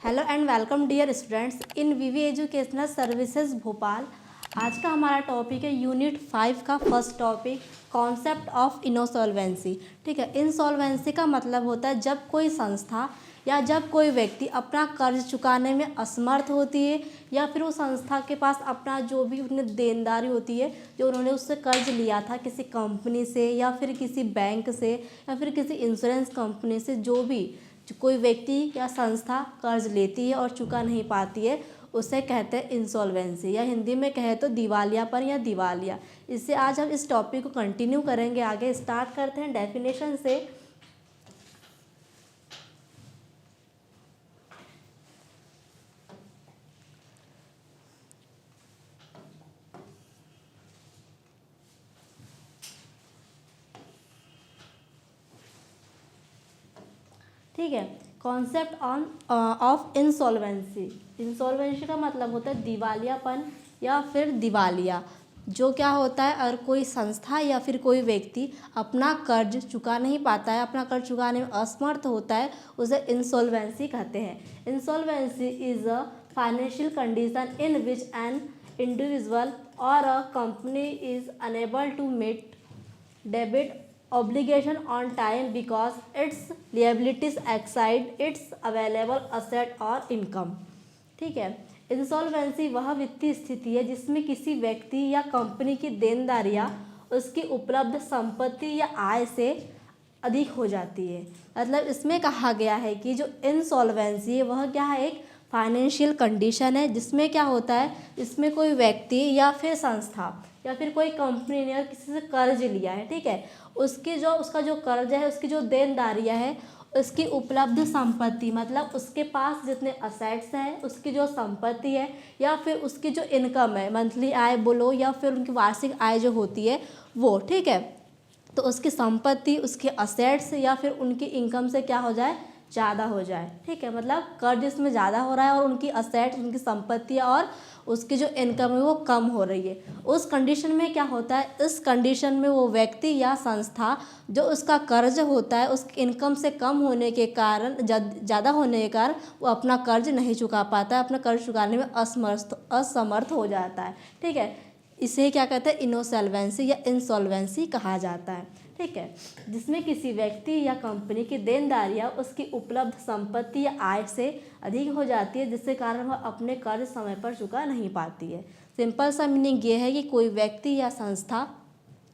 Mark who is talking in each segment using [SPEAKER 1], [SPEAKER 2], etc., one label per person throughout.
[SPEAKER 1] Hello and welcome dear students in VV educational services Bhopal. आज का हमारा टॉपिक है यूनिट 5 का first topic concept of insolvency. ठीक है, इनसॉल्वेंसी का मतलब होता है जब कोई संस्था या जब कोई व्यक्ति अपना कर्ज चुकाने में असमर्थ होती है या फिर वो संस्था के पास अपना जो भी उन्हें देनदारी होती है, जो उन्होंने उससे कर्ज लिया था किसी कंपनी से या फिर किसी बैंक से या फिर किसी इंश्योरेंस कंपनी से, जो भी कोई व्यक्ति या संस्था कर्ज लेती है और चुका नहीं पाती है, उसे कहते हैं इंसॉल्वेंसी, या हिंदी में कहे तो दिवालियापन या दिवालिया। इससे आज हम इस टॉपिक को कंटिन्यू करेंगे। आगे स्टार्ट करते हैं डेफिनेशन से। ठीक है, कॉन्सेप्ट ऑफ इंसॉल्वेंसी। इंसॉल्वेंसी का मतलब होता है दिवालियापन या फिर दिवालिया। जो क्या होता है, अगर कोई संस्था या फिर कोई व्यक्ति अपना कर्ज चुका नहीं पाता है, अपना कर्ज चुकाने में असमर्थ होता है, उसे इंसॉल्वेंसी कहते हैं। Insolvency is a financial condition in which an individual और a company is unable to meet debit obligation on time because its liabilities exceed its available asset or income। ठीक है, इंसॉल्वेंसी वह वित्तीय स्थिति है जिसमें किसी व्यक्ति या कंपनी की देनदारियां उसकी उपलब्ध संपत्ति या आय से अधिक हो जाती है। मतलब इसमें कहा गया है कि जो इंसॉल्वेंसी है वह क्या है, एक फाइनेंशियल कंडीशन है जिसमें क्या होता है, इसमें कोई व्यक्ति या फिर संस्था या फिर कोई कंपनी ने किसी से कर्ज लिया है। ठीक है, उसका जो कर्ज है, उसकी जो देनदारियां है, उसकी उपलब्ध संपत्ति, मतलब उसके पास जितने असेट्स हैं, उसकी जो संपत्ति है या फिर उसकी जो इनकम है, मंथली आय बोलो या फिर उनकी वार्षिक आय जो होती है वो। ठीक है, तो उसकी संपत्ति, उसके असेट्स या फिर उनकी इनकम से क्या हो जाए, ज़्यादा हो जाए। ठीक है, मतलब कर्ज इसमें ज़्यादा हो रहा है और उनकी असेट्स, उनकी संपत्ति और उसकी जो इनकम है वो कम हो रही है। उस कंडीशन में क्या होता है, इस कंडीशन में वो व्यक्ति या संस्था जो उसका कर्ज होता है उसकी इनकम से कम होने के कारण, ज़्यादा होने के कारण वो अपना कर्ज नहीं चुका पाता है, अपना कर्ज चुकाने में असमर्थ हो जाता है। ठीक है, इसे क्या कहते हैं, इनसॉल्वेंसी या इंसॉल्वेंसी कहा जाता है। ठीक है, जिसमें किसी व्यक्ति या कंपनी की देनदारियां उसकी उपलब्ध संपत्ति या आय से अधिक हो जाती है, जिसके कारण वह अपने कर्ज समय पर चुका नहीं पाती है। सिंपल सा मीनिंग ये है कि कोई व्यक्ति या संस्था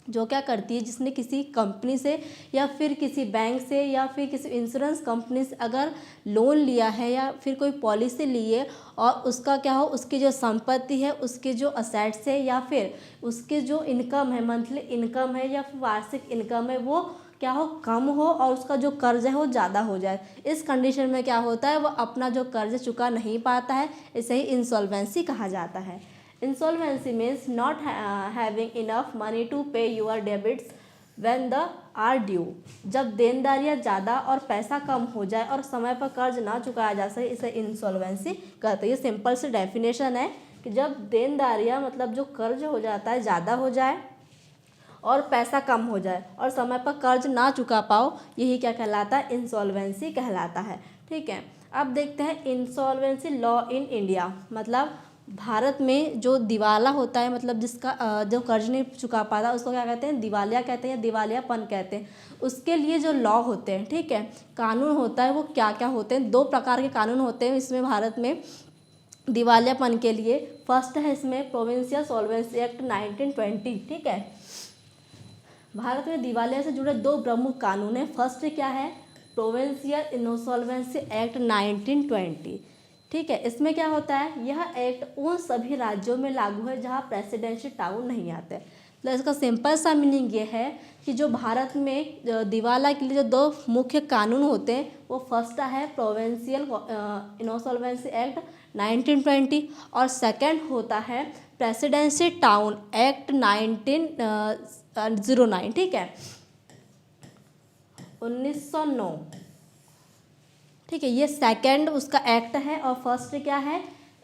[SPEAKER 1] जो क्या करती है, जिसने किसी कंपनी से या फिर किसी बैंक से या फिर किसी इंश्योरेंस कंपनी से अगर लोन लिया है या फिर कोई पॉलिसी ली है और उसका क्या हो, उसकी जो संपत्ति है, उसके जो असेट्स है या फिर उसके जो इनकम है, मंथली इनकम है या फिर वार्षिक इनकम है, वो क्या हो, कम हो और उसका जो कर्ज है वो ज़्यादा हो जाए। इस कंडीशन में क्या होता है, वो अपना जो कर्ज चुका नहीं पाता है, इसे ही इंसॉल्वेंसी कहा जाता है। Insolvency means not having enough money to pay your debits when the are due। जब देनदारियाँ ज़्यादा और पैसा कम हो जाए और समय पर कर्ज ना चुकाया जा सके, इसे इंसॉल्वेंसी कहते हैं। ये सिंपल सी डेफिनेशन है कि जब देनदारियाँ, मतलब जो कर्ज हो जाता है, ज़्यादा हो जाए और पैसा कम हो जाए और समय पर कर्ज ना चुका पाओ, यही क्या कहलाता है, इंसॉल्वेंसी कहलाता है। ठीक है, अब देखते हैं इंसॉल्वेंसी लॉ इन इंडिया। मतलब भारत में जो दिवाला होता है, मतलब जिसका जो कर्ज नहीं चुका पाता, उसको क्या कहते हैं, दिवालिया कहते हैं या दिवालियापन कहते हैं। उसके लिए जो लॉ होते हैं, ठीक है, कानून होता है, वो क्या क्या होते हैं, दो प्रकार के कानून होते हैं इसमें भारत में दिवालियापन के लिए। फर्स्ट है इसमें प्रोविंशियल सॉल्वेंसी एक्ट 1920। ठीक है, भारत में दिवालिया से जुड़े दो प्रमुख कानून हैं। फर्स्ट क्या है, प्रोविंशियल इंसॉल्वेंसी एक्ट 1920। ठीक है, इसमें क्या होता है, यह एक्ट उन सभी राज्यों में लागू है जहां प्रेसिडेंशियल टाउन नहीं आते। तो इसका सिंपल सा मीनिंग ये है कि जो भारत में दिवाला के लिए जो दो मुख्य कानून होते हैं, वो फर्स्ट है प्रोविंशियल इंसॉल्वेंसी एक्ट 1920 और सेकंड होता है प्रेसिडेंशियल टाउन एक्ट 1909। ठीक है, 1909। ठीक है, ये सेकंड उसका एक्ट है और फर्स्ट क्या है,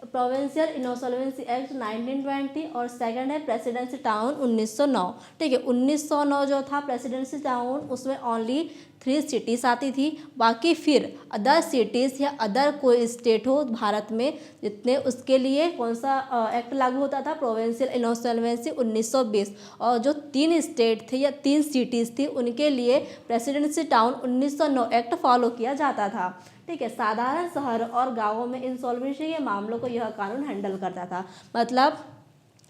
[SPEAKER 1] प्रोविंशियल इंसॉल्वेंसी एक्ट 1920 और सेकंड है प्रेसिडेंसी टाउन 1909। ठीक है, 1909 जो था प्रेसिडेंसी टाउन, उसमें ओनली 3 सिटीज़ आती थी। बाकी फिर अदर सिटीज़ या अदर कोई स्टेट हो भारत में जितने, उसके लिए कौन सा एक्ट लागू होता था, प्रोविंशियल इंसॉल्वेंसी 1920। और जो 3 स्टेट थे या 3 सिटीज़ थी उनके लिए प्रेसिडेंसी टाउन 1909 एक्ट फॉलो किया जाता था। ठीक है, साधारण शहर और गाँवों में इंसॉल्वेंसी के मामलों को यह कानून हैंडल करता था। मतलब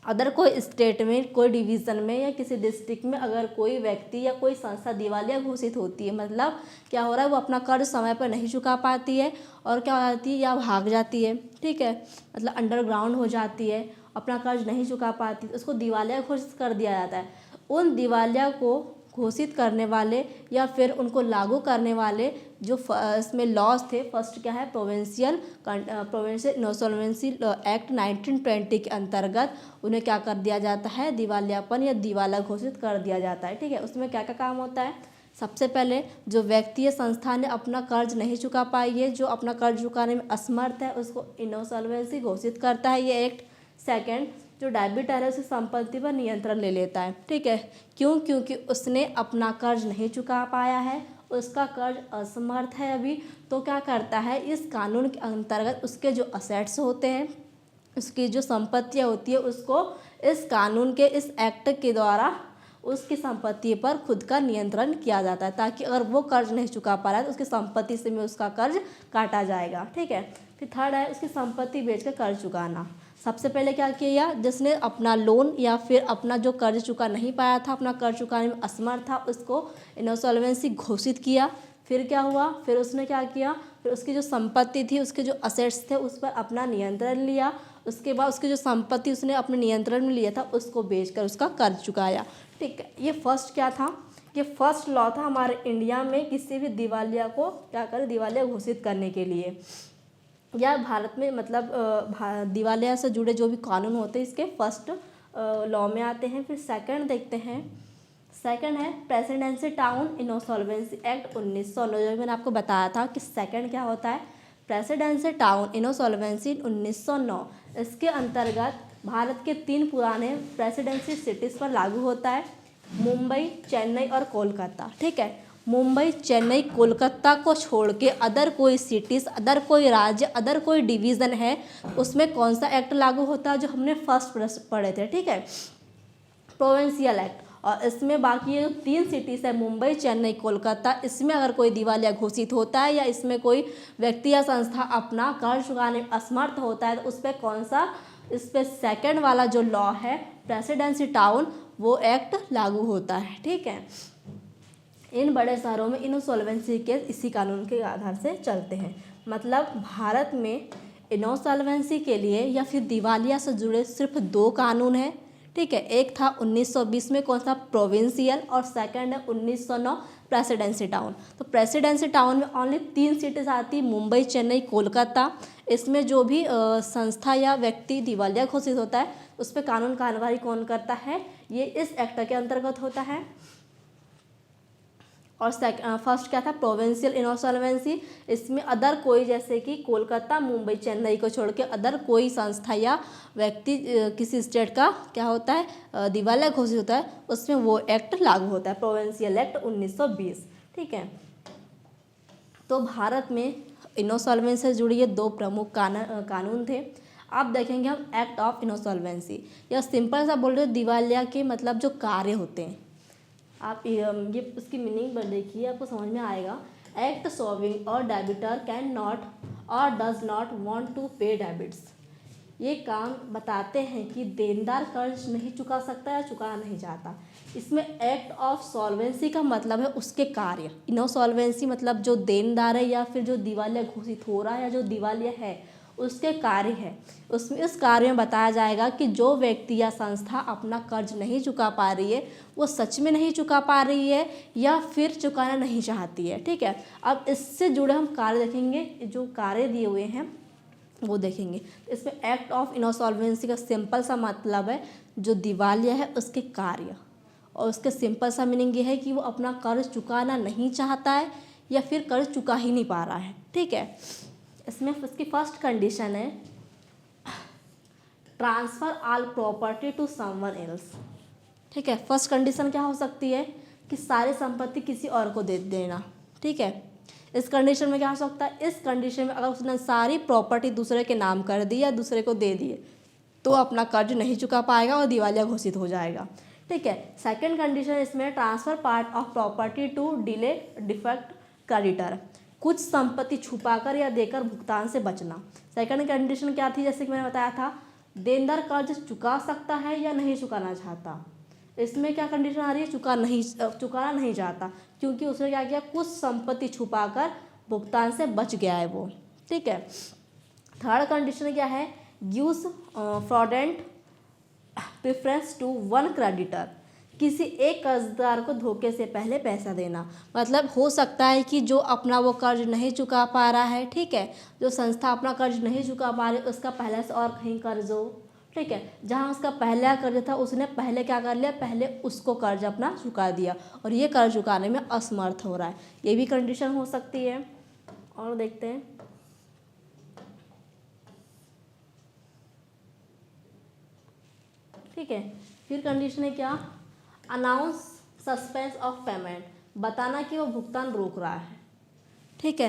[SPEAKER 1] अदर कोई स्टेट में, कोई डिवीज़न में या किसी डिस्ट्रिक्ट में अगर कोई व्यक्ति या कोई संस्था दिवालिया घोषित होती है, मतलब क्या हो रहा है, वो अपना कर्ज समय पर नहीं चुका पाती है और क्या हो जाती है, या भाग जाती है। ठीक है, मतलब अंडरग्राउंड हो जाती है, अपना कर्ज नहीं चुका पाती, उसको दिवालिया घोषित कर दिया जाता है। उन दिवालिया को घोषित करने वाले या फिर उनको लागू करने वाले जो इसमें लॉज थे, फर्स्ट क्या है, प्रोविंशियल इंसॉल्वेंसी एक्ट 1920 के अंतर्गत उन्हें क्या कर दिया जाता है, दिवालियापन या दिवाला घोषित कर दिया जाता है। ठीक है, उसमें क्या क्या काम होता है, सबसे पहले जो व्यक्ति या संस्था ने अपना कर्ज नहीं चुका पाई है, जो अपना कर्ज चुकाने में असमर्थ है, उसको इंसॉल्वेंसी घोषित करता है ये एक्ट। सेकंड, जो डेबिटर है उसकी संपत्ति पर नियंत्रण ले लेता है। ठीक है, क्यों, क्योंकि उसने अपना कर्ज नहीं चुका पाया है, उसका कर्ज असमर्थ है अभी, तो क्या करता है, इस कानून के अंतर्गत उसके जो असेट्स होते हैं, उसकी जो संपत्तियां होती है, उसको इस कानून के, इस एक्ट के द्वारा उसकी संपत्ति पर खुद का नियंत्रण किया जाता है, ताकि अगर वो कर्ज नहीं चुका पा रहा है तो उसकी संपत्ति से में उसका कर्ज काटा जाएगा। ठीक है, फिर थर्ड है उसकी संपत्ति बेचकर कर्ज चुकाना। सबसे पहले क्या किया, जिसने अपना लोन या फिर अपना जो कर्ज चुका नहीं पाया था, अपना कर्ज चुकाने में असमर्थ था, उसको इंसॉल्वेंसी घोषित किया। फिर क्या हुआ, फिर उसने क्या किया, फिर उसकी जो संपत्ति थी, उसके जो असेट्स थे, उस पर अपना नियंत्रण लिया। उसके बाद उसकी जो संपत्ति उसने अपने नियंत्रण में लिया था, उसको बेचकर उसका कर्ज चुकाया। ठीक है, ये फर्स्ट क्या था, ये फर्स्ट लॉ था हमारे इंडिया में किसी भी दिवालिया को क्या करें, दिवालिया घोषित करने के लिए, या भारत में मतलब दिवालिया से जुड़े जो भी कानून होते हैं इसके फर्स्ट लॉ में आते हैं। फिर सेकंड देखते हैं, सेकंड है प्रेसिडेंसी टाउन इंसॉल्वेंसी एक्ट 1909। जो मैंने आपको बताया था कि सेकंड क्या होता है, प्रेसिडेंसी टाउन इंसॉल्वेंसी 1909। इसके अंतर्गत भारत के 3 पुराने प्रेसिडेंसी सिटीज़ पर लागू होता है, मुंबई, चेन्नई और कोलकाता। ठीक है, मुंबई, चेन्नई, कोलकाता को छोड़ के अदर कोई सिटीज़, अदर कोई राज्य, अदर कोई डिवीज़न है, उसमें कौन सा एक्ट लागू होता है, जो हमने फर्स्ट पढ़े थे। ठीक है, प्रोविंशियल एक्ट। और इसमें बाकी ये 3 सिटीज़ है, मुंबई, चेन्नई, कोलकाता, इसमें अगर कोई दिवालिया घोषित होता है या इसमें कोई व्यक्ति या संस्था अपना कर्ज चुकाने में असमर्थ होता है, तो उस पर कौन सा, इस पर सेकेंड वाला जो लॉ है प्रेसिडेंसी टाउन, वो एक्ट लागू होता है। ठीक है, इन बड़े शहरों में इंसॉल्वेंसी केस इसी कानून के आधार से चलते हैं। मतलब भारत में इंसॉल्वेंसी के लिए या फिर दिवालिया से जुड़े सिर्फ 2 कानून हैं। ठीक है, एक था 1920 में कौन सा, प्रोविंशियल, और सेकंड है 1909 प्रेसिडेंसी टाउन। तो प्रेसिडेंसी टाउन में ओनली 3 सिटीज़ आती, मुंबई, चेन्नई, कोलकाता। इसमें जो भी संस्था या व्यक्ति दिवालिया घोषित होता है उस पर कानून कार्रवाई कौन करता है, ये इस एक्ट के अंतर्गत होता है। और फर्स्ट क्या था, प्रोविंशियल इंसॉल्वेंसी। इसमें अदर कोई, जैसे कि कोलकाता, मुंबई, चेन्नई को छोड़ के अदर कोई संस्था या व्यक्ति किसी स्टेट का क्या होता है, दिवालिया घोषित होता है, उसमें वो एक्ट लागू होता है, प्रोविंशियल एक्ट 1920। ठीक है, तो भारत में इंसॉल्वेंसी से जुड़ी ये 2 प्रमुख कानून थे। अब देखेंगे हम एक्ट ऑफ इंसॉल्वेंसी, या सिंपल सा बोल रहे दिवालिया के मतलब जो कार्य होते हैं, आप ये उसकी मीनिंग पर देखिए, आपको समझ में आएगा। एक्ट सॉल्विंग और डेबिटर कैन नॉट और डज नॉट वांट टू पे डेबिट्स। ये काम बताते हैं कि देनदार कर्ज नहीं चुका सकता या चुका नहीं चाहता। इसमें एक्ट ऑफ सॉल्वेंसी का मतलब है उसके कार्य। इंसॉल्वेंसी मतलब जो देनदार है या फिर जो दिवालिया घोषित हो रहा है या जो दिवालिया है उसके कार्य है। उसमें इस कार्य में बताया जाएगा कि जो व्यक्ति या संस्था अपना कर्ज नहीं चुका पा रही है वो सच में नहीं चुका पा रही है या फिर चुकाना नहीं चाहती है। ठीक है, अब इससे जुड़े हम कार्य देखेंगे, जो कार्य दिए हुए हैं वो देखेंगे। इसमें एक्ट ऑफ इंसॉल्वेंसी का सिंपल सा मतलब है जो दिवालिया है उसके कार्य, और उसके सिंपल सा मीनिंग ये है कि वो अपना कर्ज चुकाना नहीं चाहता है या फिर कर्ज चुका ही नहीं पा रहा है। ठीक है, इसमें उसकी फर्स्ट कंडीशन है transfer all property to someone else. ठीक है, फर्स्ट कंडीशन क्या हो सकती है कि सारी संपत्ति किसी और को दे देना। ठीक है। इस कंडीशन में क्या हो सकता है, इस कंडीशन में अगर उसने सारी प्रॉपर्टी दूसरे के नाम कर दी या दूसरे को दे दिए तो अपना कर्ज नहीं चुका पाएगा और दिवालिया घोषित हो जाएगा। ठीक है। सेकंड कंडीशन इसमें transfer part of property to delay defect creditor, कुछ संपत्ति छुपाकर या देकर भुगतान से बचना। सेकंड कंडीशन क्या थी, जैसे कि मैंने बताया था, देनदार कर्ज चुका सकता है या नहीं चुकाना चाहता। इसमें क्या कंडीशन आ रही है, चुकाना नहीं चाहता, क्योंकि उसने क्या किया, कुछ संपत्ति छुपाकर भुगतान से बच गया है वो। ठीक है। थर्ड कंडीशन क्या है, gives fraudulent preference to one creditor, किसी एक कर्जदार को धोखे से पहले पैसा देना। मतलब हो सकता है कि जो अपना वो कर्ज नहीं चुका पा रहा है, ठीक है, जो संस्था अपना कर्ज नहीं चुका पा रही, उसका पहले से और कहीं कर्ज हो, ठीक है, जहाँ उसका पहला कर्ज था उसने पहले क्या कर लिया, पहले उसको कर्ज अपना चुका दिया और ये कर्ज चुकाने में असमर्थ हो रहा है, ये भी कंडीशन हो सकती है। और देखते हैं, ठीक है। फिर कंडीशन है क्या, अनाउंस सस्पेंस ऑफ पेमेंट, बताना कि वो भुगतान रोक रहा है। ठीक है,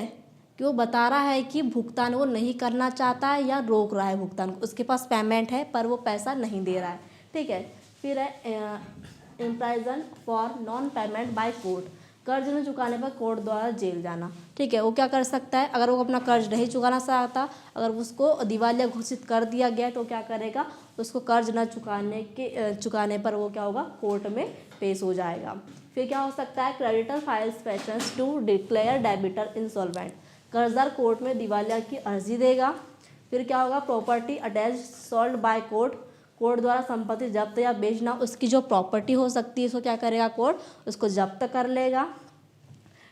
[SPEAKER 1] कि वो बता रहा है कि भुगतान वो नहीं करना चाहता है या रोक रहा है भुगतान को, उसके पास पेमेंट है पर वो पैसा नहीं दे रहा है। ठीक है। फिर है imprisonment for non payment by court, कर्ज न चुकाने पर कोर्ट द्वारा जेल जाना। ठीक है, वो क्या कर सकता है, अगर वो अपना कर्ज नहीं चुकाना चाहता, अगर उसको दिवालिया घोषित कर दिया गया तो क्या करेगा, उसको कर्ज न चुकाने पर वो क्या होगा, कोर्ट में पेश हो जाएगा। फिर क्या हो सकता है, creditor files petitions to declare debtor insolvent, कर्जदार कोर्ट में दिवालिया की अर्जी देगा। फिर क्या होगा, property attach sold by court, court द्वारा संपत्ति जब्त या बेचना, उसकी जो प्रॉपर्टी हो सकती है उसको क्या करेगा, कोर्ट उसको जब्त कर लेगा।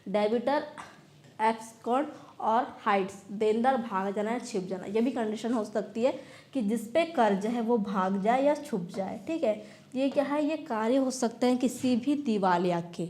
[SPEAKER 1] डेबिटर एब्सकॉन्ड और हाइड्स, देनदार भाग जाना या छिप जाना, ये भी कंडीशन हो सकती है कि जिस पे कर्ज है वो भाग जाए या छुप जाए। ठीक है, ये क्या है, ये कार्य हो सकते हैं किसी भी दिवालिया के,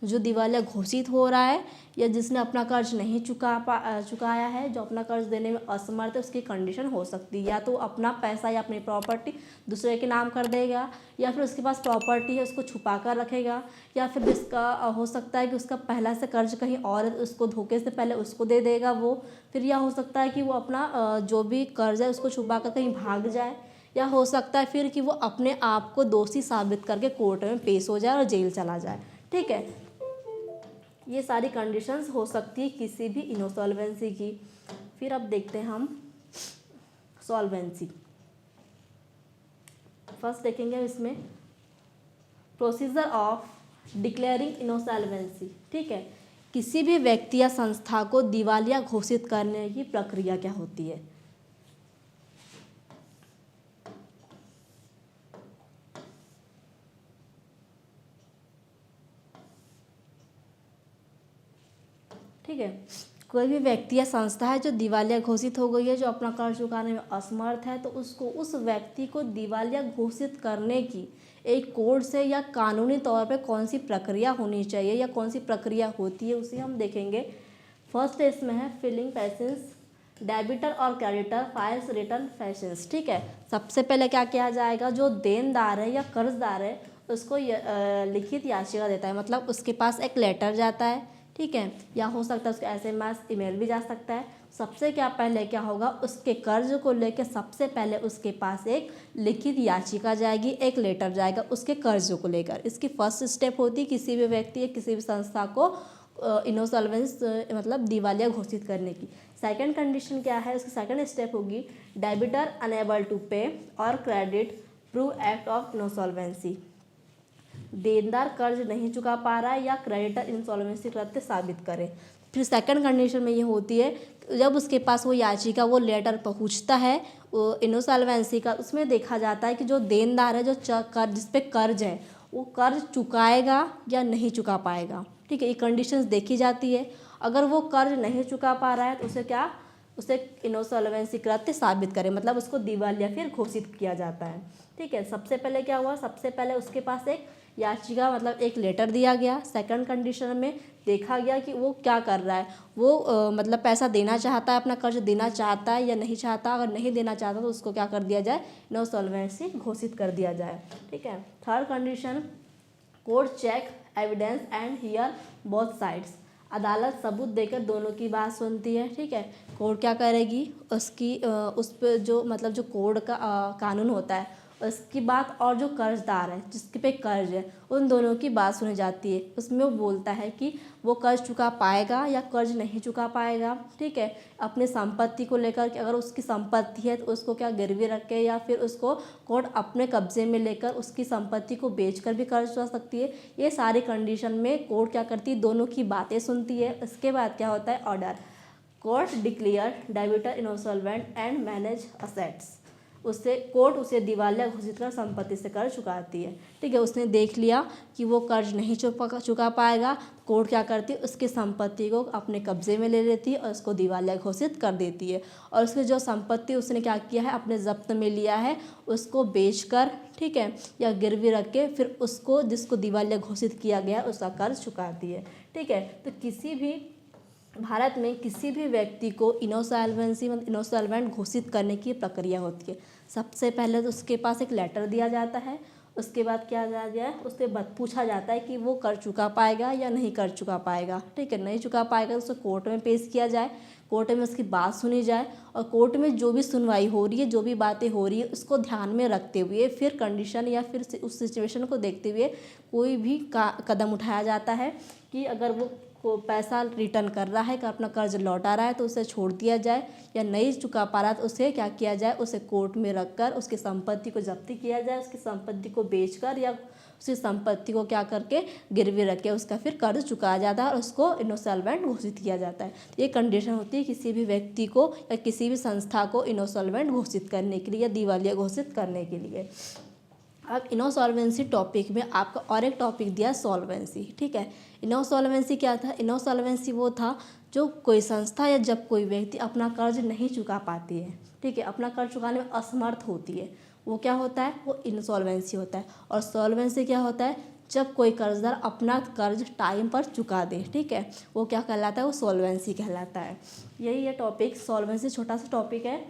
[SPEAKER 1] जो दिवालिया घोषित हो रहा है या जिसने अपना कर्ज नहीं चुकाया है, जो अपना कर्ज देने में असमर्थ है, उसकी कंडीशन हो सकती है या तो अपना पैसा या अपनी प्रॉपर्टी दूसरे के नाम कर देगा, या फिर उसके पास प्रॉपर्टी है उसको छुपा कर रखेगा, या फिर जिसका हो सकता है कि उसका पहला से कर्ज कहीं और है, उसको धोखे से पहले उसको दे देगा वो। फिर यह हो सकता है कि वो अपना जो भी कर्ज है उसको छुपा कर कहीं भाग जाए, या हो सकता है फिर कि वो अपने आप को दोषी साबित करके कोर्ट में पेश हो जाए और जेल चला जाए। ठीक है, ये सारी कंडीशंस हो सकती है किसी भी इनसॉल्वेंसी की। फिर अब देखते हैं हम सॉल्वेंसी। फर्स्ट देखेंगे इसमें प्रोसीजर ऑफ डिक्लेयरिंग इनसॉल्वेंसी। ठीक है, किसी भी व्यक्ति या संस्था को दिवालिया घोषित करने की प्रक्रिया क्या होती है। ठीक है, कोई भी व्यक्ति या संस्था है जो दिवालिया घोषित हो गई है, जो अपना कर्ज चुकाने में असमर्थ है, तो उसको उस व्यक्ति को दिवालिया घोषित करने की एक कोर्ट से या कानूनी तौर पे कौन सी प्रक्रिया होनी चाहिए या कौन सी प्रक्रिया होती है, उसे हम देखेंगे। फर्स्ट इसमें है फिलिंग पैसेंस, डेबिटर और क्रेडिटर फाइल्स रिटर्न पैसेंस। ठीक है, सबसे पहले क्या किया जाएगा, जो देनदार है या कर्जदार है उसको लिखित याचिका देता है, मतलब उसके पास एक लेटर जाता है, ठीक है, या हो सकता है उसका SMS ईमेल भी जा सकता है। सबसे क्या पहले क्या होगा, उसके कर्ज को लेकर सबसे पहले उसके पास एक लिखित याचिका जाएगी, एक लेटर जाएगा उसके कर्ज को लेकर। इसकी फर्स्ट स्टेप होती है किसी भी व्यक्ति या किसी भी संस्था को इनसॉल्वेंस मतलब दिवालिया घोषित करने की। सेकंड कंडीशन क्या है, उसकी सेकंड स्टेप होगी डेबिटर अनेबल टू पे और credit prove act of insolvency, देनदार कर्ज नहीं चुका पा रहा है या क्रेडिटर इंसॉल्वेंसी कृत्य साबित करे। फिर सेकंड कंडीशन में ये होती है, जब उसके पास वो याचिका वो लेटर पहुंचता है वो इनसॉल्वेंसी का, उसमें देखा जाता है कि जो देनदार है, जो कर्ज जिस पे कर्ज है, वो कर्ज चुकाएगा या नहीं चुका पाएगा। ठीक है, ये कंडीशंस देखी जाती है। अगर वो कर्ज नहीं चुका पा रहा है तो उसे इनसॉल्वेंसी कृत्य साबित करे, मतलब उसको दिवालिया फिर घोषित किया जाता है। ठीक है, सबसे पहले क्या हुआ, सबसे पहले उसके पास एक याचिका मतलब एक लेटर दिया गया। सेकंड कंडीशन में देखा गया कि वो क्या कर रहा है, वो मतलब पैसा देना चाहता है, अपना कर्ज देना चाहता है या नहीं चाहता। अगर नहीं देना चाहता तो उसको क्या कर दिया जाए, इनसॉल्वेंसी घोषित कर दिया जाए। ठीक है, third condition court check evidence and hear both sides, अदालत सबूत देकर दोनों की बात सुनती है, ठीक है। कोर्ट क्या करेगी, उसकी उस पर जो मतलब जो कोर्ट का कानून होता है उसकी बात, और जो कर्जदार है जिसके पे कर्ज है उन दोनों की बात सुनी जाती है। उसमें वो बोलता है कि वो कर्ज चुका पाएगा या कर्ज नहीं चुका पाएगा, ठीक है। अपनी संपत्ति को लेकर कि अगर उसकी संपत्ति है तो उसको क्या गिरवी रख के या फिर उसको कोर्ट अपने कब्जे में लेकर उसकी संपत्ति को बेचकर भी कर्ज चुका सकती है। ये सारी कंडीशन में कोर्ट क्या करती है, दोनों की बातें सुनती है। इसके बाद क्या होता है, order. Court declare debtor insolvent and manage assets. उससे कोर्ट उसे दिवालिया घोषित कर संपत्ति से कर्ज चुकाती है, ठीक है। उसने देख लिया कि वो कर्ज नहीं चुका पाएगा, कोर्ट क्या करती है, उसकी संपत्ति को अपने कब्जे में ले लेती है और उसको दिवालिया घोषित कर देती है। और उसकी जो संपत्ति उसने क्या किया है, अपने जब्त में लिया है, उसको बेचकर, ठीक है, या गिरवी रख के फिर उसको जिसको दिवालिया घोषित किया गया उसका कर्ज चुकाती है, ठीक है। तो किसी भी भारत में किसी भी व्यक्ति को इनसॉल्वेंसी मतलब इनसॉल्वेंट घोषित करने की प्रक्रिया होती है। सबसे पहले तो उसके पास एक लेटर दिया जाता है, उसके बाद क्या किया जाए, उससे पूछा जाता है कि वो कर चुका पाएगा या नहीं कर चुका पाएगा, ठीक है। नहीं चुका पाएगा तो उसे कोर्ट में पेश किया जाए, कोर्ट में उसकी बात सुनी जाए और कोर्ट में जो भी सुनवाई हो रही है, जो भी बातें हो रही है उसको ध्यान में रखते हुए फिर कंडीशन या फिर उस सिचुएशन को देखते हुए कोई भी कदम उठाया जाता है कि अगर वो को पैसा रिटर्न कर रहा है, कि अपना कर्ज लौटा रहा है तो उसे छोड़ दिया जाए, या नहीं चुका पा रहा तो उसे क्या किया जाए, उसे कोर्ट में रखकर उसकी संपत्ति को जब्ती किया जाए, उसकी संपत्ति को बेचकर या उसकी संपत्ति को क्या करके गिरवी रख के उसका फिर कर्ज चुकाया जाता है और उसको इनसॉल्वेंट घोषित किया जाता है। ये कंडीशन होती है किसी भी व्यक्ति को या किसी भी संस्था को इनसॉल्वेंट घोषित करने के लिए या दिवालिया घोषित करने के लिए। अब इनसॉल्वेंसी टॉपिक में आपका और एक टॉपिक दिया सॉल्वेंसी, ठीक है। इनसॉल्वेंसी क्या था, इनसॉल्वेंसी वो था जो कोई संस्था या जब कोई व्यक्ति अपना कर्ज नहीं चुका पाती है, ठीक है, अपना कर्ज चुकाने में असमर्थ होती है, वो क्या होता है, वो इनसॉल्वेंसी होता है। और सॉल्वेंसी क्या होता है, जब कोई कर्जदार अपना कर्ज टाइम पर चुका दे, ठीक है, वो क्या कहलाता है, वो सॉल्वेंसी कहलाता है। यही है टॉपिक सॉल्वेंसी, छोटा सा टॉपिक है।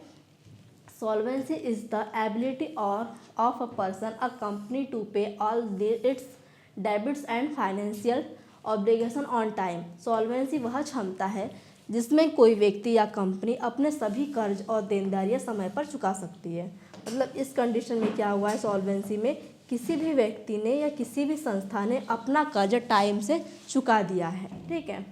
[SPEAKER 1] Solvency is the ability of a person, a company to pay all its debits and financial obligation on time. Solvency वह क्षमता है जिसमें कोई व्यक्ति या कंपनी अपने सभी कर्ज और देनदारियां समय पर चुका सकती है। मतलब इस कंडीशन में क्या हुआ है, सॉल्वेंसी में किसी भी व्यक्ति ने या किसी भी संस्था ने अपना कर्ज टाइम से चुका दिया है, ठीक है।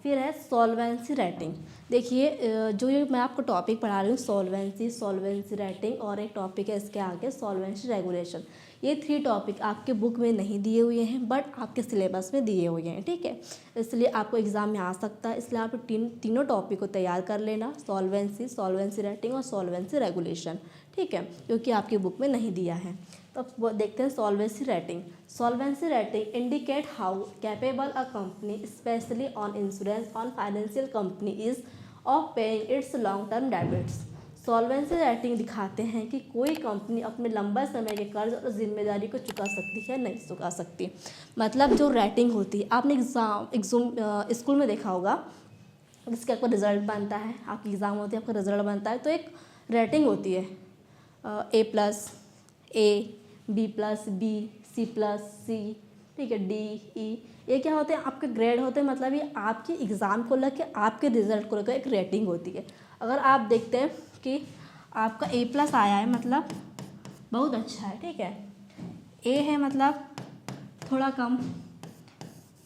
[SPEAKER 1] फिर है सॉल्वेंसी रेटिंग। देखिए जो ये मैं आपको टॉपिक पढ़ा रही हूँ, सॉल्वेंसी रेटिंग, और एक टॉपिक है इसके आगे सॉल्वेंसी रेगुलेशन। ये 3 टॉपिक आपके बुक में नहीं दिए हुए हैं बट आपके सिलेबस में दिए हुए हैं, ठीक है। इसलिए आपको एग्ज़ाम में आ सकता है, इसलिए आप तीनों टॉपिक को तैयार कर लेना, सॉल्वेंसी रेटिंग और सॉल्वेंसी रेगुलेशन, ठीक है, क्योंकि आपकी बुक में नहीं दिया है। तो अब देखते हैं solvency rating. Solvency rating indicate how capable a company specially on insurance on financial company is of paying it's long term debits. Solvency rating दिखाते हैं कि कोई कंपनी अपने लंबा समय के कर्ज और जिम्मेदारी को चुका सकती है नहीं चुका सकती। मतलब जो रेटिंग होती है, आपने स्कूल में देखा होगा, जिसका आपका रिजल्ट बनता है, आपकी एग्ज़ाम होती है, आपका रिजल्ट बनता है तो एक रेटिंग होती है, A+, A, B+, B, C+, ठीक है, D, E। ये क्या होते हैं, आपके ग्रेड होते हैं, मतलब ये आपके एग्ज़ाम को लेकर आपके रिजल्ट को लेकर एक रेटिंग होती है। अगर आप देखते हैं कि आपका A+ आया है मतलब बहुत अच्छा है, ठीक है, A है मतलब थोड़ा कम,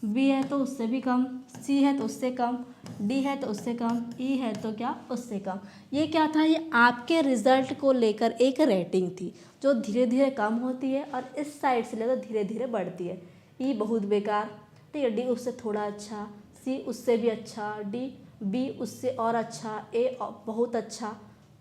[SPEAKER 1] B है तो उससे भी कम, C है तो उससे कम, D है तो उससे कम, E है तो क्या उससे कम। ये क्या था, ये आपके रिज़ल्ट को लेकर एक रेटिंग थी जो धीरे धीरे कम होती है और इस साइड से लेकर धीरे धीरे बढ़ती है। E बहुत बेकार, ठीक है, D उससे थोड़ा अच्छा, C उससे भी अच्छा, B उससे और अच्छा, A बहुत अच्छा,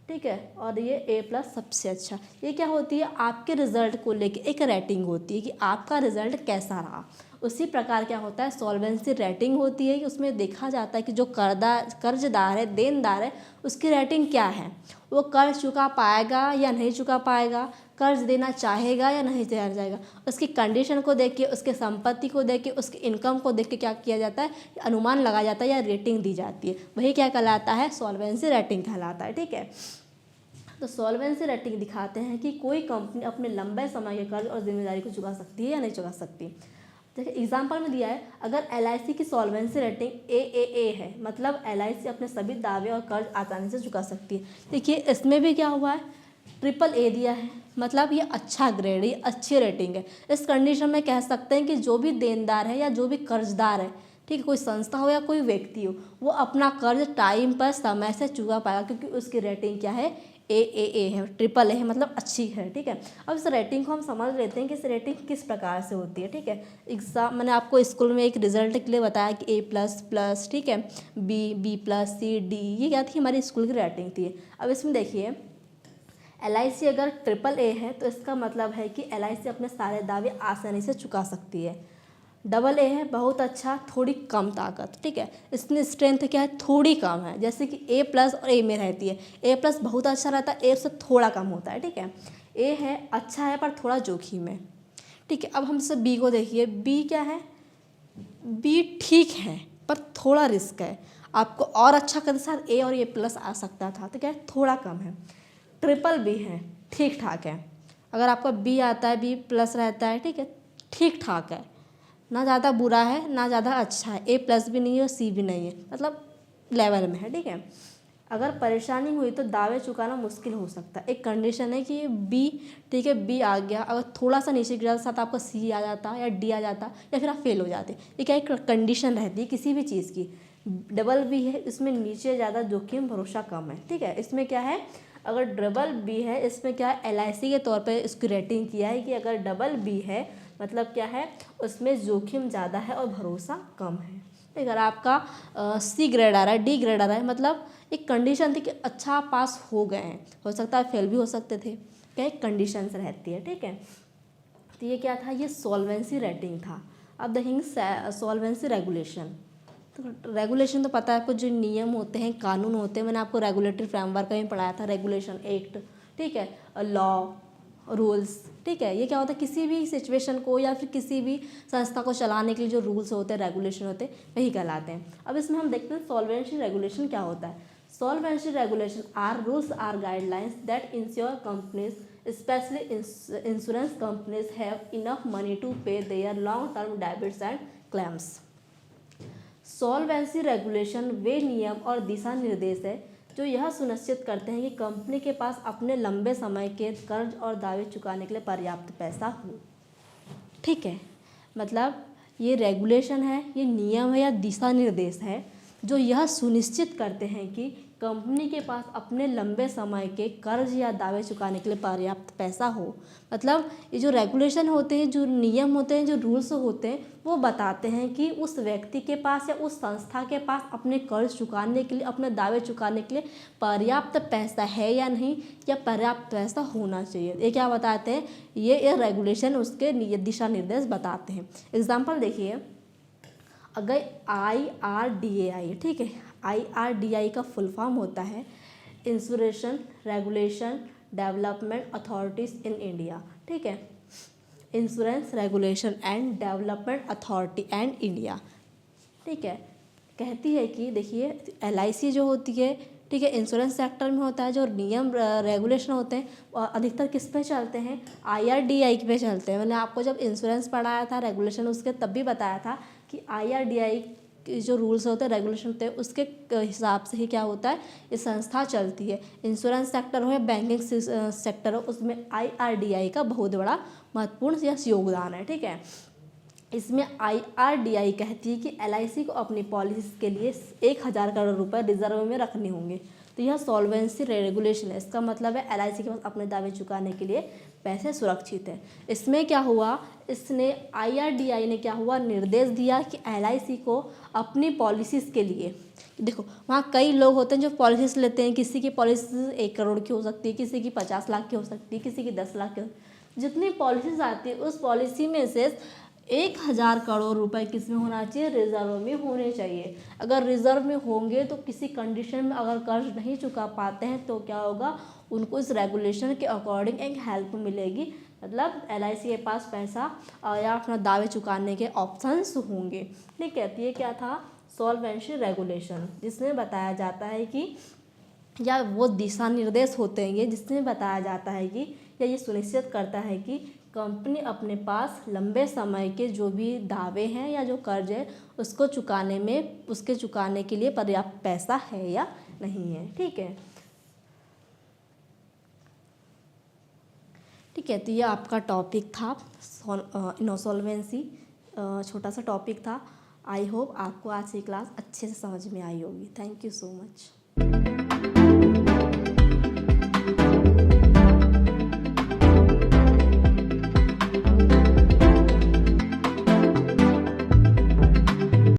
[SPEAKER 1] ठीक है, और ये A+ सबसे अच्छा। ये क्या होती है, आपके रिज़ल्ट को लेके एक रेटिंग होती है कि आपका रिज़ल्ट कैसा रहा। उसी प्रकार क्या होता है, सॉल्वेंसी रेटिंग होती है कि उसमें देखा जाता है कि जो कर्जदार है, देनदार है, उसकी रेटिंग क्या है, वो कर्ज चुका पाएगा या नहीं चुका पाएगा, कर्ज देना चाहेगा या नहीं देना चाहेगा। उसकी कंडीशन को देख के, उसके संपत्ति को देख के, उसके इनकम को देख के क्या किया जाता है, अनुमान लगाया जाता है या रेटिंग दी जाती है। वही क्या कहलाता है, सॉल्वेंसी रेटिंग कहलाता है, ठीक है। तो सॉल्वेंसी रेटिंग दिखाते हैं कि कोई कंपनी अपने लंबे समय के कर्ज और जिम्मेदारी को चुका सकती है या नहीं चुका सकती। देखिए एग्जाम्पल में दिया है, अगर LIC की सॉल्वेंसी रेटिंग AAA है, मतलब LIC अपने सभी दावे और कर्ज आसानी से चुका सकती है। देखिए इसमें भी क्या हुआ है, AAA दिया है, मतलब ये अच्छा ग्रेड, ये अच्छी रेटिंग है। इस कंडीशन में कह सकते हैं कि जो भी देनदार है या जो भी कर्जदार है, ठीक है, कोई संस्था हो या कोई व्यक्ति हो, वो अपना कर्ज टाइम पर समय से चुका पाएगा, क्योंकि उसकी रेटिंग क्या है, AAA है, AAA है, मतलब अच्छी है। ठीक है, अब इस रेटिंग को हम समझ लेते हैं कि इस रेटिंग किस प्रकार से होती है। ठीक है, एग्जाम मैंने आपको स्कूल में एक रिजल्ट के लिए बताया कि A++, ठीक है, B+, C, D, ये क्या थी, हमारी स्कूल की रेटिंग थी। अब इसमें देखिए LIC अगर AAA है तो इसका मतलब है कि LIC अपने सारे दावे आसानी से चुका सकती है। AA है, बहुत अच्छा, थोड़ी कम ताकत। ठीक है, इसमें स्ट्रेंथ क्या है, थोड़ी कम है, जैसे कि A+ और A में रहती है। A+ बहुत अच्छा रहता है, A से थोड़ा कम होता है। ठीक है, A है अच्छा है पर थोड़ा जोखिम है। ठीक है, अब हम जैसे B को देखिए, B क्या है, B ठीक है पर थोड़ा रिस्क है, आपको और अच्छा करने के साथ A और A+ आ सकता था, तो क्या है, थोड़ा कम है। BBB है, ठीक ठाक है, अगर आपका B आता है, B+ रहता है, ठीक है, ठीक ठाक है, ना ज़्यादा बुरा है ना ज़्यादा अच्छा है, A+ भी नहीं है और C भी नहीं है, मतलब लेवल में है। ठीक है, अगर परेशानी हुई तो दावे चुकाना मुश्किल हो सकता है। एक कंडीशन है कि B, ठीक है, B आ गया, अगर थोड़ा सा नीचे गिरा साथ आपका C आ जाता या D आ जाता या फिर आप फेल हो जाते। ये क्या एक कंडीशन रहती है किसी भी चीज़ की। BB है, इसमें नीचे ज़्यादा जोखिम, भरोसा कम है। ठीक है, इसमें क्या है, अगर BB है, इसमें क्या है, LIC के तौर पे इसकी रेटिंग किया है कि अगर BB है मतलब क्या है, उसमें जोखिम ज़्यादा है और भरोसा कम है। अगर आपका C ग्रेड आ रहा है, D ग्रेड आ रहा है, मतलब एक कंडीशन थी कि अच्छा पास हो गए हैं, हो सकता है फेल भी हो सकते थे, क्या एक कंडीशन रहती है। ठीक है, तो ये क्या था, ये सॉल्वेंसी रेटिंग था। अब देखेंगे सॉल्वेंसी रेगुलेशन। तो रेगुलेशन तो पता है आपको, जो नियम होते हैं, कानून होते हैं, मैंने आपको रेगुलेटरी फ्रेमवर्क में पढ़ाया था, रेगुलेशन एक्ट, ठीक है, लॉ, रूल्स। ठीक है, ये क्या होता है, किसी भी सिचुएशन को या फिर किसी भी संस्था को चलाने के लिए जो रूल्स होते हैं, रेगुलेशन होते हैं, वही कहलाते हैं। अब इसमें हम देखते हैं सॉल्वेंसी रेगुलेशन क्या होता है। Solvency regulation are rules or guidelines that ensure companies, especially insurance companies, have enough money to pay their long-term debts and claims. Solvency regulation वे नियम और दिशा निर्देश है जो यह सुनिश्चित करते हैं कि कंपनी के पास अपने लंबे समय के कर्ज और दावे चुकाने के लिए पर्याप्त पैसा हो। ठीक है, मतलब ये रेगुलेशन है, ये नियम है या दिशा निर्देश है जो यह सुनिश्चित करते हैं कि कंपनी के पास अपने लंबे समय के कर्ज या दावे चुकाने के लिए पर्याप्त पैसा हो। मतलब ये जो रेगुलेशन होते हैं, जो नियम होते हैं, जो रूल्स होते हैं, वो बताते हैं कि उस व्यक्ति के पास या उस संस्था के पास अपने कर्ज चुकाने के लिए, अपने दावे चुकाने के लिए पर्याप्त पैसा है या नहीं, या पर्याप्त पैसा होना चाहिए। ये क्या बताते हैं, ये रेगुलेशन उसके दिशा निर्देश बताते हैं। एग्जाम्पल देखिए, अगर IRDAI, ठीक है, IRDAI का फुल फॉर्म होता है insurance regulation development authorities in India. ठीक है, insurance regulation and development authority and India. ठीक है, कहती है कि देखिए LIC जो होती है, ठीक है, इंश्योरेंस सेक्टर में होता है, जो नियम रेगुलेशन होते हैं अधिकतर किस पे चलते हैं, IRDAI पे चलते हैं। मैंने आपको जब इंश्योरेंस पढ़ाया था, रेगुलेशन उसके, तब भी बताया था कि IRDAI के जो रूल्स होते हैं, रेगुलेशन होते हैं, उसके हिसाब से ही क्या होता है, ये संस्था चलती है। इंश्योरेंस सेक्टर हो या बैंकिंग सेक्टर हो, उसमें IRDAI का बहुत बड़ा महत्वपूर्ण योगदान है। ठीक है, इसमें IRDAI कहती है कि LIC को अपनी पॉलिसी के लिए 1000 करोड़ रुपए रिजर्व में रखने होंगे। तो यह सॉल्वेंसी रेगुलेशन है, इसका मतलब है LIC के पास अपने दावे चुकाने के लिए पैसे सुरक्षित है। इसमें क्या हुआ, इसने IRDAI ने क्या हुआ, निर्देश दिया कि LIC को अपनी पॉलिसीज़ के लिए, देखो वहाँ कई लोग होते हैं जो पॉलिसीज लेते हैं, किसी की पॉलिसी 1 करोड़ की हो सकती है, किसी की 50 लाख की हो सकती है, किसी की 10 लाख की। जितनी पॉलिसीज आती है उस पॉलिसी में से 1000 करोड़ रुपए किस में होना चाहिए, रिजर्व में होने चाहिए। अगर रिजर्व में होंगे तो किसी कंडीशन में अगर कर्ज नहीं चुका पाते हैं तो क्या होगा, उनको इस रेगुलेशन के अकॉर्डिंग एक हेल्प मिलेगी, मतलब LIC के पास पैसा या अपना दावे चुकाने के ऑप्शंस होंगे। ठीक है, तो ये क्या था, सॉल्वेंसी रेगुलेशन, जिसमें बताया जाता है कि या वो दिशा निर्देश होते हैं ये, जिसमें बताया जाता है कि या ये सुनिश्चित करता है कि कंपनी अपने पास लंबे समय के जो भी दावे हैं या जो कर्ज है उसको चुकाने के लिए पर्याप्त पैसा है या नहीं है। ठीक है, ठीक है। तो ये आपका टॉपिक था इनसॉल्वेंसी, छोटा सा टॉपिक था। आई होप आपको आज की क्लास अच्छे से समझ में आई होगी। Thank you so much.